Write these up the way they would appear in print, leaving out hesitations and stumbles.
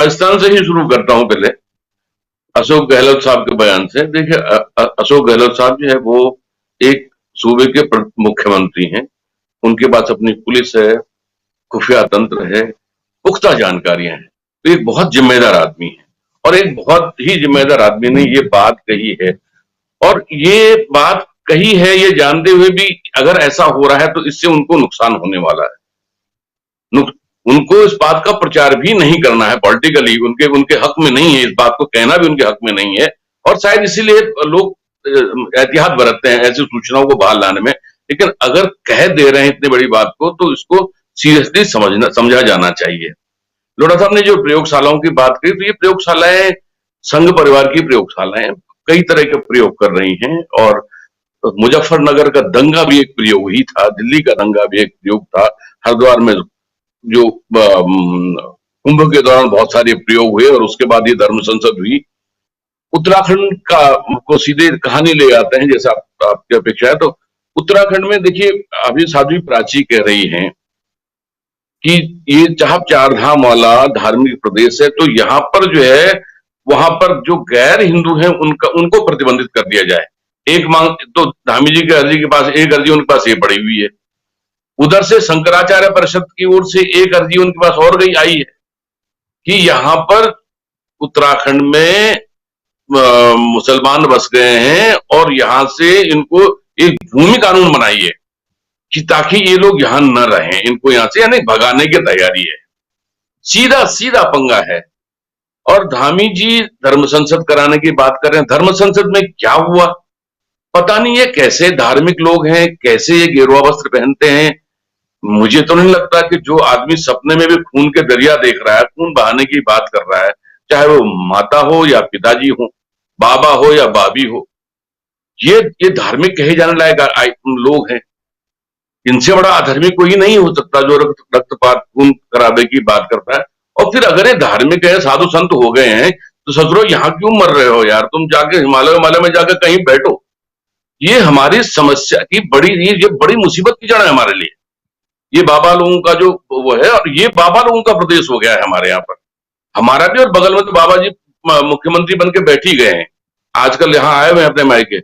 राजस्थान से ही शुरू करता हूं पहले, अशोक गहलोत साहब के बयान से। देखिए, अशोक गहलोत साहब जो है वो एक सूबे के मुख्यमंत्री हैं। उनके पास अपनी पुलिस है, खुफिया तंत्र है, पुख्ता जानकारियां हैं। तो एक बहुत जिम्मेदार आदमी है, और एक बहुत ही जिम्मेदार आदमी ने ये बात कही है। और ये बात कही है ये जानते हुए भी अगर ऐसा हो रहा है तो इससे उनको नुकसान होने वाला है। उनको इस बात का प्रचार भी नहीं करना है पॉलिटिकली, उनके उनके हक में नहीं है, इस बात को कहना भी उनके हक में नहीं है। और शायद इसीलिए लोग एहतियात बरतते हैं ऐसी सूचनाओं को बाहर लाने में। लेकिन अगर कह दे रहे हैं इतनी बड़ी बात को तो इसको सीरियसली समझा जाना चाहिए। लोढ़ा साहब ने जो प्रयोगशालाओं की बात कही, तो ये प्रयोगशालाएं संघ परिवार की प्रयोगशालाएं कई तरह के प्रयोग कर रही हैं। और मुजफ्फरनगर का दंगा भी एक प्रयोग ही था, दिल्ली का दंगा भी एक प्रयोग था, हरिद्वार में जो कुंभ के दौरान बहुत सारे प्रयोग हुए और उसके बाद ये धर्म संसद हुई। उत्तराखंड का को सीधे कहानी ले आते हैं जैसा आपकी अपेक्षा है। तो उत्तराखंड में देखिए, अभी साध्वी प्राची कह रही हैं कि ये जहां चार धाम वाला धार्मिक प्रदेश है, तो यहाँ पर जो है वहां पर जो गैर हिंदू हैं उनको प्रतिबंधित कर दिया जाए। एक मांग तो धामी जी के अर्जी के पास एक अर्जी उनके पास ये पड़ी हुई है, उधर से शंकराचार्य परिषद की ओर से एक अर्जी उनके पास और गई आई है कि यहां पर उत्तराखंड में मुसलमान बस गए हैं और यहां से इनको एक भूमि कानून बनाइए कि ताकि ये लोग यहां न रहें, इनको यहां से यानी भगाने की तैयारी है। सीधा सीधा पंगा है। और धामी जी धर्म संसद कराने की बात कर रहे हैं। धर्म संसद में क्या हुआ पता नहीं, ये कैसे धार्मिक लोग हैं, कैसे ये गेरुआ वस्त्र पहनते हैं। मुझे तो नहीं लगता कि जो आदमी सपने में भी खून के दरिया देख रहा है, खून बहाने की बात कर रहा है, चाहे वो माता हो या पिताजी हो, बाबा हो या बाबी हो, ये धार्मिक कहे जाने लायक लोग हैं। इनसे बड़ा अधर्मिक कोई नहीं हो सकता जो रक्तपात खून करावे की बात करता है। और फिर अगर ये धार्मिक है, साधु संत हो गए हैं, तो ससुरो यहाँ क्यों मर रहे हो यार, तुम जाके हिमालय में जाकर कहीं बैठो। ये हमारी समस्या की ये बड़ी मुसीबत की जड़ है हमारे लिए। ये बाबा लोगों का जो वो है, और ये बाबा लोगों का प्रदेश हो गया है हमारे यहाँ पर। हमारा भी, और बगल में तो बाबा जी मुख्यमंत्री बन के बैठ ही गए हैं, आजकल यहाँ आए हुए हैं अपने मायके।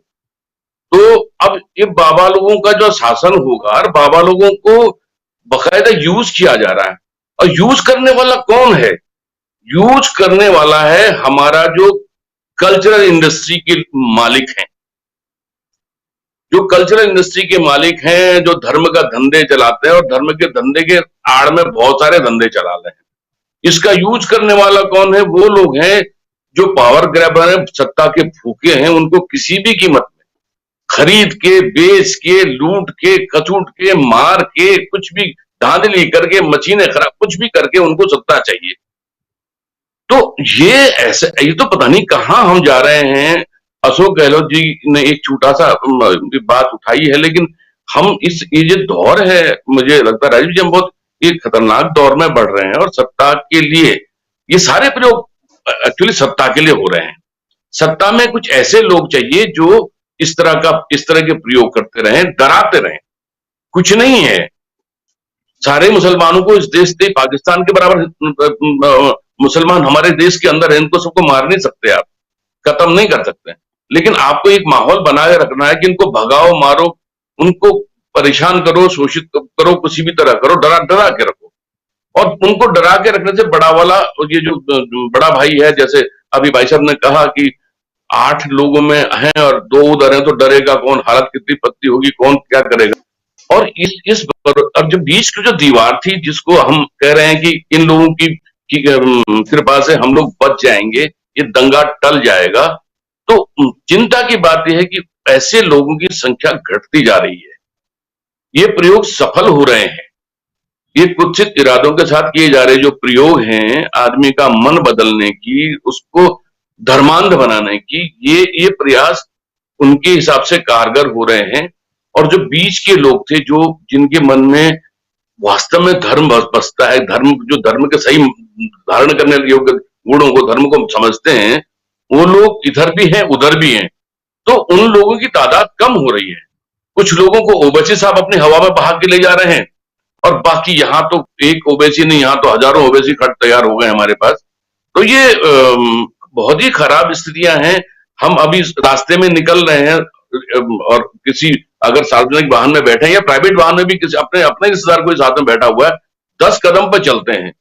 तो अब ये बाबा लोगों का जो शासन होगा, और बाबा लोगों को बकायदा यूज किया जा रहा है। और यूज करने वाला कौन है? यूज करने वाला है हमारा जो कल्चरल इंडस्ट्री के मालिक हैं, जो कल्चरल इंडस्ट्री के मालिक हैं, जो धर्म का धंधे चलाते हैं, और धर्म के धंधे के आड़ में बहुत सारे धंधे चला रहे हैं। इसका यूज करने वाला कौन है? वो लोग हैं जो पावर ग्रैबर हैं, सत्ता के भूखे हैं। उनको किसी भी कीमत में खरीद के, बेच के, लूट के, कचूट के, मार के, कुछ भी धांधली करके, मशीनें खराब कुछ भी करके उनको सत्ता चाहिए। तो ये तो पता नहीं कहां हम जा रहे हैं। अशोक गहलोत जी ने एक छोटा सा बात उठाई है, लेकिन हम ये जो दौर है, मुझे लगता है राजीव जी हम बहुत एक खतरनाक दौर में बढ़ रहे हैं। और सत्ता के लिए ये सारे प्रयोग एक्चुअली सत्ता के लिए हो रहे हैं। सत्ता में कुछ ऐसे लोग चाहिए जो इस तरह के प्रयोग करते रहें, डराते रहें। कुछ नहीं है, सारे मुसलमानों को इस देश से पाकिस्तान के बराबर मुसलमान हमारे देश के अंदर है, इनको सबको मार नहीं सकते, आप खत्म नहीं कर सकते। लेकिन आपको एक माहौल बनाए रखना है कि इनको भगाओ, मारो, उनको परेशान करो, शोषित करो, किसी भी तरह करो, डरा डरा के रखो। और उनको डरा के रखने से बड़ा वाला ये जो बड़ा भाई है, जैसे अभी भाई साहब ने कहा कि 8 लोगों में हैं और 2 उधर हैं, तो डरेगा कौन, हालत कितनी पत्ती होगी, कौन क्या करेगा। और अब जो बीच की जो दीवार थी, जिसको हम कह रहे हैं कि इन लोगों की कृपा से हम लोग बच जाएंगे, ये दंगा टल जाएगा, तो चिंता की बात यह है कि ऐसे लोगों की संख्या घटती जा रही है। ये प्रयोग सफल हो रहे हैं, ये कुत्सित इरादों के साथ किए जा रहे जो प्रयोग हैं आदमी का मन बदलने की, उसको धर्मांध बनाने की, ये प्रयास उनके हिसाब से कारगर हो रहे हैं। और जो बीच के लोग थे, जो जिनके मन में वास्तव में धर्म बसता है, जो धर्म के सही धारण करने योग्य गुणों को, धर्म को समझते हैं, वो लोग इधर भी हैं उधर भी हैं। तो उन लोगों की तादाद कम हो रही है। कुछ लोगों को ओवैसी साहब अपनी हवा में बहा के ले जा रहे हैं, और बाकी यहाँ तो एक ओवैसी नहीं, यहाँ तो हजारों ओवैसी खट तैयार हो गए हमारे पास। तो ये बहुत ही खराब स्थितियां हैं। हम अभी रास्ते में निकल रहे हैं और किसी अगर सार्वजनिक वाहन में बैठे हैं या प्राइवेट वाहन में भी किसी अपने अपने रिश्तेदार कोई साथ में बैठा हुआ है, 10 कदम पर चलते हैं,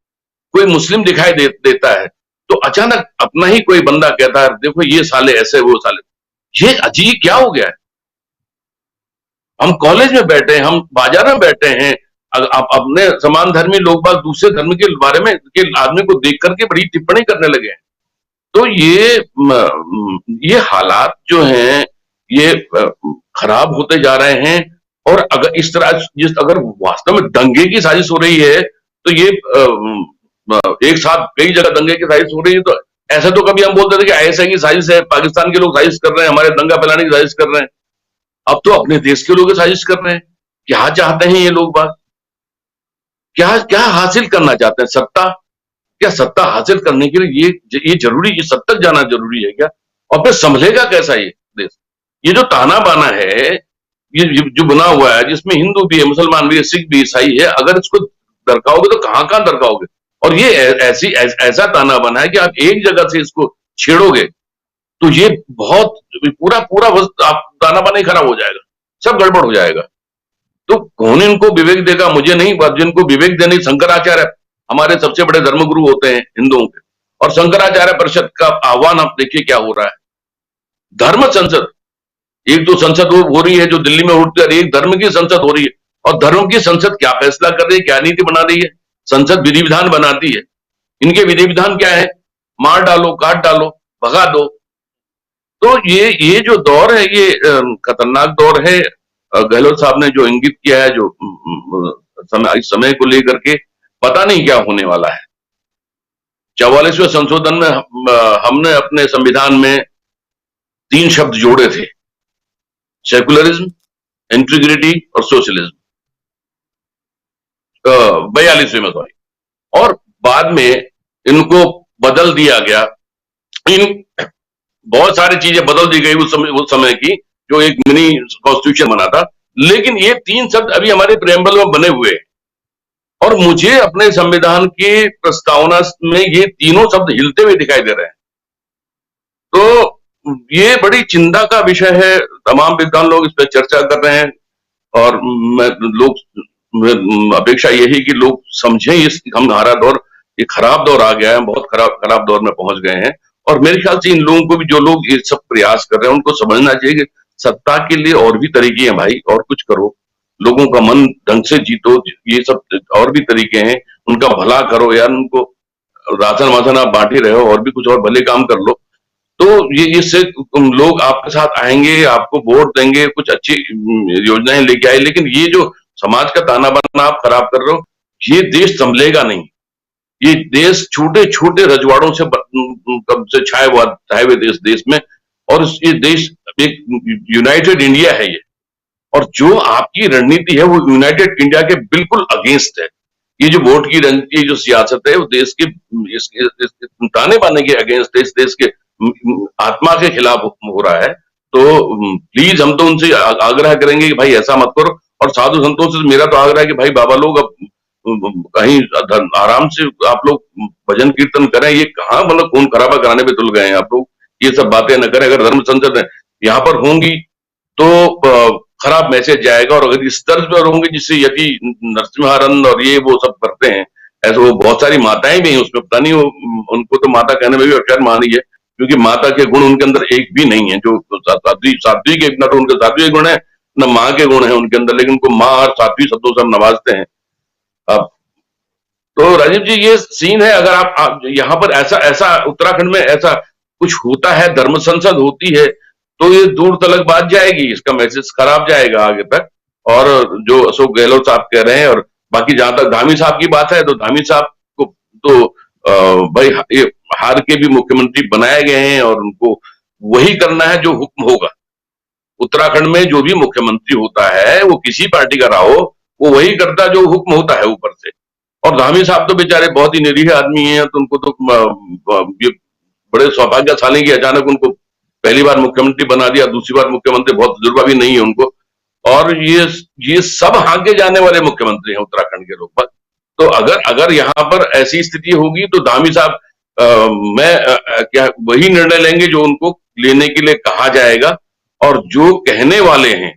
कोई मुस्लिम दिखाई देता है, तो अचानक अपना ही कोई बंदा कहता है देखो ये साले ऐसे वो साले। ये अजीब क्या हो गया है? हम कॉलेज में बैठे हैं, हम बाजार में बैठे हैं, आप अपने समान धर्मी लोग बाग दूसरे धर्म के बारे में के आदमी को देख करके बड़ी टिप्पणी करने लगे हैं। तो ये हालात जो हैं ये खराब होते जा रहे हैं। और अगर इस तरह जिस अगर वास्तव में दंगे की साजिश हो रही है तो ये एक साथ कई जगह दंगे की साजिश हो रही है, तो ऐसा तो कभी हम बोलते थे कि ऐसा की साजिश है, पाकिस्तान के लोग साजिश कर रहे हैं, हमारे दंगा फैलाने की साजिश कर रहे हैं। अब तो अपने देश के लोग साजिश कर रहे हैं। क्या चाहते हैं ये लोग बात? क्या क्या हासिल करना चाहते हैं? सत्ता? क्या सत्ता हासिल करने के लिए ये जरूरी, ये सब तक जाना जरूरी है क्या? और फिर संभलेगा कैसा ये देश? ये जो ताना बाना है, ये जो बना हुआ है जिसमें हिंदू भी है, मुसलमान भी है, सिख भी, ईसाई है, अगर इसको दरकाओगे तो कहां कहां दरकाओगे? और ये ऐसा ताना बना है कि आप एक जगह से इसको छेड़ोगे तो ये बहुत पूरा पूरा आप ताना बाना ही खराब हो जाएगा, सब गड़बड़ हो जाएगा। तो कौन इनको विवेक देगा? मुझे नहीं, जिनको विवेक देने, शंकराचार्य हमारे सबसे बड़े धर्मगुरु होते हैं हिंदुओं के, और शंकराचार्य परिषद का आह्वान आप देखिए क्या हो रहा है। धर्म संसद, एक तो संसद हो रही है जो दिल्ली में उठकर, एक धर्म की संसद हो रही है। और धर्म की संसद क्या फैसला कर रही है, क्या नीति बना रही है? संसद विधि विधान बनाती है। इनके विधि विधान क्या है? मार डालो, काट डालो, भगा दो। तो ये जो दौर है ये खतरनाक दौर है। गहलोत साहब ने जो इंगित किया है, जो इस समय को लेकर के पता नहीं क्या होने वाला है। 44वें संशोधन में हमने अपने संविधान में 3 शब्द जोड़े थे, सेकुलरिज्म, इंटीग्रिटी और सोशलिज्म। 42वें में, सॉरी। और बाद में इनको बदल दिया गया। इन बहुत सारी चीजें बदल दी गई उस समय की, जो एक मिनी कॉन्स्टिट्यूशन बना था। लेकिन ये 3 शब्द अभी हमारे प्रेम्बल में बने हुए हैं। और मुझे अपने संविधान की प्रस्तावना में ये तीनों शब्द हिलते हुए दिखाई दे रहे हैं। तो ये बड़ी चिंता का विषय है। तमाम विद्वान लोग इस पर चर्चा कर रहे हैं और अपेक्षा यही कि लोग समझें इस हमारा दौर, ये खराब दौर आ गया है, बहुत खराब दौर में पहुंच गए हैं। और मेरे ख्याल से इन लोगों को भी, जो लोग ये सब प्रयास कर रहे हैं, उनको समझना चाहिए कि सत्ता के लिए और भी तरीके हैं भाई, और कुछ करो, लोगों का मन ढंग से जीतो, ये सब और भी तरीके हैं, उनका भला करो यार। उनको राशन वासन आप बांटे रहे हो, और भी कुछ और भले काम कर लो। तो ये इससे लोग आपके साथ आएंगे, आपको वोट देंगे, कुछ अच्छी योजनाएं लेके आए। लेकिन ये जो समाज का ताना बाना आप खराब कर रहे हो, ये देश संभलेगा नहीं। ये देश छोटे छोटे रजवाड़ों से कब से छाए हुए देश में, और ये देश एक यूनाइटेड इंडिया है ये। और जो आपकी रणनीति है वो यूनाइटेड इंडिया के बिल्कुल अगेंस्ट है। ये जो वोट की रणनीति, जो सियासत है, वो देश के ताने बाने के अगेंस्ट है, इस देश के आत्मा के खिलाफ हो रहा है। तो प्लीज हम तो उनसे आग्रह करेंगे कि भाई ऐसा मत करो। और साधु संतों से मेरा तो आग्रह है कि भाई बाबा लोग अब कहीं आराम से आप लोग भजन कीर्तन करें। ये कहाँ मतलब खून खराबा कराने पे तुल गए हैं आप लोग? ये सब बातें न करें। अगर धर्म संसद यहाँ पर होंगी तो खराब मैसेज जाएगा। और अगर इस तर्ज पर होंगे जिससे यदि नरसिम्हानंद और ये वो सब करते हैं, ऐसे वो बहुत सारी माताएं भी हैं उसमें, पता नहीं उनको तो माता कहने में भी शर्म आ रही है, क्योंकि माता के गुण उनके अंदर एक भी नहीं है। जो सात्विक एक, ना तो उनके सात्विक गुण है, न माँ के गुण है उनके अंदर, लेकिन उनको माँ और सात्विक शब्दों से हम नवाजते हैं। अब तो राजीव जी ये सीन है। अगर आप यहाँ पर ऐसा उत्तराखंड में ऐसा कुछ होता है, धर्म संसद होती है, तो ये दूर तलक बात जाएगी, इसका मैसेज खराब जाएगा आगे तक। और जो अशोक गहलोत साहब कह रहे हैं, और बाकी जहां तक धामी साहब की बात है, तो धामी साहब को तो भाई हार के भी मुख्यमंत्री बनाए गए हैं, और उनको वही करना है जो हुक्म होगा। उत्तराखंड में जो भी मुख्यमंत्री होता है, वो किसी पार्टी का रहा हो, वो वही करता जो हुक्म होता है ऊपर से। और धामी साहब तो बेचारे बहुत ही निरीह आदमी हैं, तो उनको तो ये बड़े सौभाग्यशाली की अचानक उनको पहली बार मुख्यमंत्री बना दिया, दूसरी बार मुख्यमंत्री, बहुत तजुर्बा भी नहीं है उनको। और ये सब हाके जाने वाले मुख्यमंत्री हैं उत्तराखंड के लोग। तो अगर यहाँ पर ऐसी स्थिति होगी तो धामी साहब मैं क्या वही निर्णय लेंगे जो उनको लेने के लिए कहा जाएगा, और जो कहने वाले हैं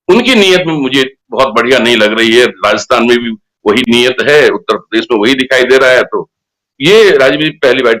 उनकी नीयत में मुझे बहुत बढ़िया नहीं लग रही है। राजस्थान में भी वही नीयत है, उत्तर प्रदेश में वही दिखाई दे रहा है, तो ये राजनीति पहली बार